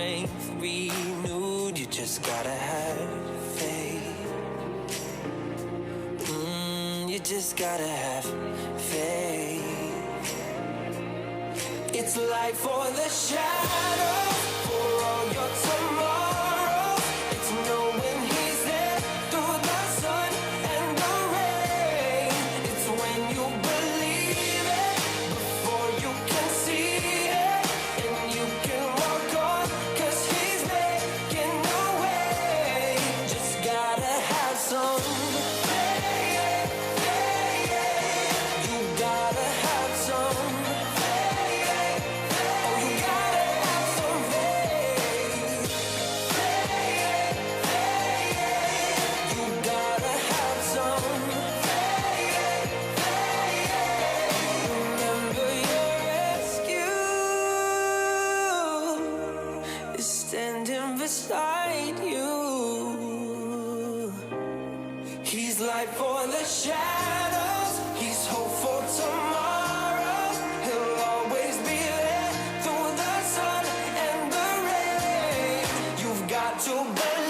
strength renewed. You just gotta have faith. You just gotta have faith. It's light for the shadow, for all your tomorrows. It's knowing he's there through the sun and the rain. It's when you believe it before you can see it, and you can walk on, 'cause he's making a way. Just gotta have some faith. You gotta have some. Standing beside you. He's light for the shadows. He's hope for tomorrow. He'll always be there through the sun and the rain. You've got to believe.